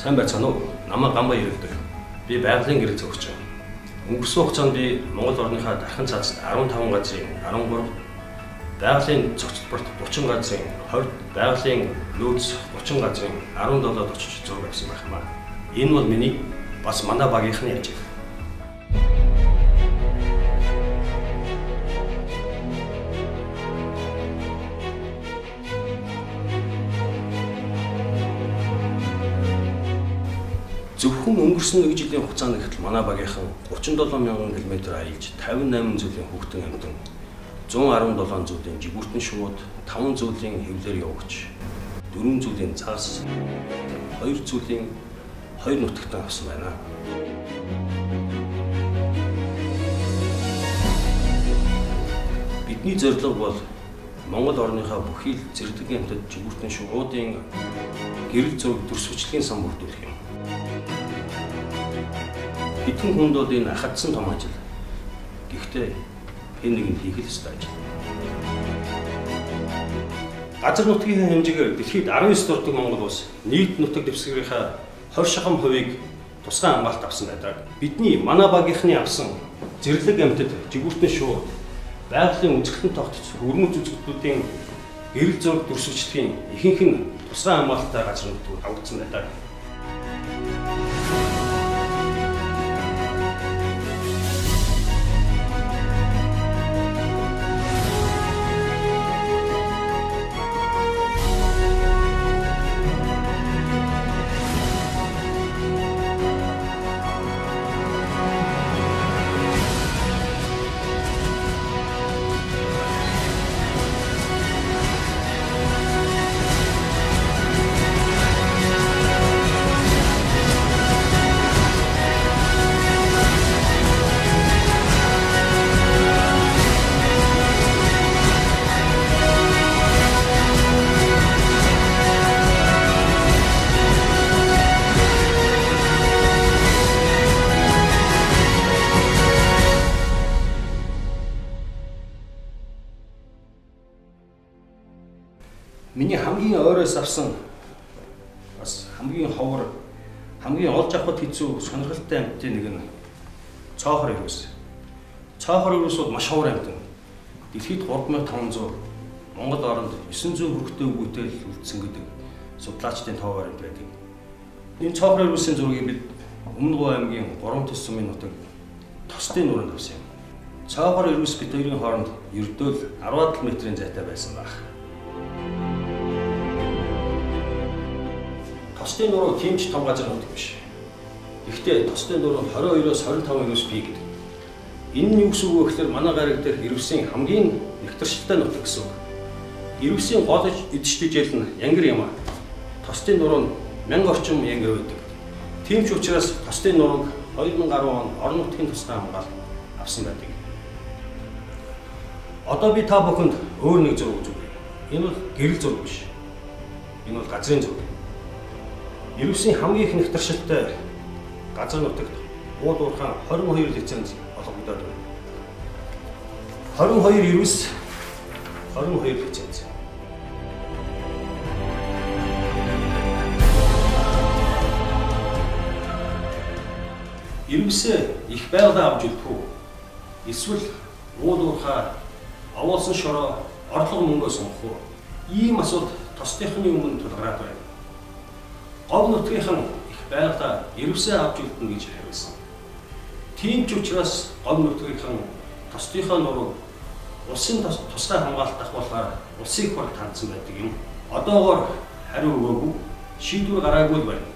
Сайн байцгаана уу? Намайг Гамбай ирдэг. Би байгалийн гэрэл зохиож байна. Өнгөрсөн хугацаанд би Монгол орныхаа дархан цаазд 15 газрын 13, байгалийн цогцлборт 30 газрын 20, байгалийн нөөц 30 газрын 17-д очиж зураг авсан байх юм аа. Энэ бол миний бас манай багийнхны ажил. Зөвхөн өнгөрсөн 1 жилийн хугацаанд гэтэл манай багийнхан 37,000 км аялж 58 зүйлийн хүүхдэн амьтан 117 зүйлийн жигүүртэн шууд 5 зүйлийн хэвлэр явууч 4 зүйлийн загас 2 зүйлийн 2 нутагтаа авсан байна. Бидний зорилго бол Монгол орныхаа бүхий л зэрлэг амьтад жигүүртэн шуудын гэрэл зураг төрсвчлэгийн сан бүрдүүлэх юм. Бидний хүнд бол энэ хатсан том ажил. Гэхдээ энэ нэг нь хийх л ёстой ажил. Газар нутгийн хэмжээгээр дэлхийд 19 дурдаг Монгол улс нийт нутаг дэвсгэрийнхаа 20 шахам хувийг тусгай хамгаалалт авсан байдаг. Бидний манай багийнхны авсан зэрлэг амьтад жигүүртэн шууд байгалийн үзэсгэлэн тогтц хөрмөж үзэгдлүүдийн гэрэл зураг төрсвчлэгийн ихэнх нь тусгай хамгаалалттай газар нутгууд авагдсан байдаг. Миний хамгийн ойроос авсан бас хамгийн ховор хамгийн олж авахд хэцүү сонирхолтой амьтдын нэг нь цоохор ирвэс. Цоохор ирвэс бол маш ховор амьтан. Дэлхийд 3500, Монгол оронд 900 хүрэхтэй үгүйтэй үлдсэн гэдэг судлаачдын тоо баримт байдаг. Энэ цоохор ирвэсийн зургийг бид Өмнөгов аймгийн 3 төс сумын нутаг Тосдын нуранд авсан юм. Цоохор ирвэс бид хоёрын хооронд ердөө 10 км-ийн зайтай байсан баг. Тосдын нуруу тиймч том газар нутаг биш. Гэхдээ Тосдын нуруу 22-оос 25 ирвэс бий гэдэг. Энэ нь юу гэсэн үг вэ гэхээр манай гариг дээр ирвэсийн хамгийн нэгтэршилтэй нутаг гэсэн үг. Ирвэсийн гол эдштэй жил нь Янгир юм аа. Тосдын нуруу нь 1000 орчим янгир байдаг. Тийм ч учраас Тосдын нурууг 2010 он орон нутгийн тусгай хамгаалалт авсан байдаг. Одоо би та бүхэнд өөр нэг зураг үзүүлье. Энэ бол гэрэл зураг биш. Энэ бол газрын зураг. Ирвэсийн хамгийн их нэгтэршилтэй газар нутагт ууд уурхаан 22 лиценз олгогдоод байна. 22 ирвэс 22 лиценз. Ирвэсээ их байгалаа авч үлдэх үү? Эсвэл ууд уурхаа овоолсон шороо орлого мөнгөө сонгох уу? Ийм асуудал тосдынхны өмнө тулгараад байна. Говь нутгийнхан их байгалаа ирвэсээ авч үлдэнэ гэж хариулсан. Тийм ч учраас говь нутгийнхан тосдынхаа нурууг улсын тусгай хамгаалалт ахуулахаар улсын их бараг хандсан байдаг юм. Одоогоор хариу өгөөгүй, шийдвэр гараагүй л байна.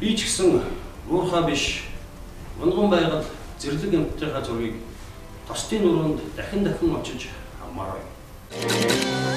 Би ч гэсэн уурхаа биш, унган байгаль зэрлэг амьтдынхаа зургийг Тосдын нуруунд дахин очиж авмаар байна.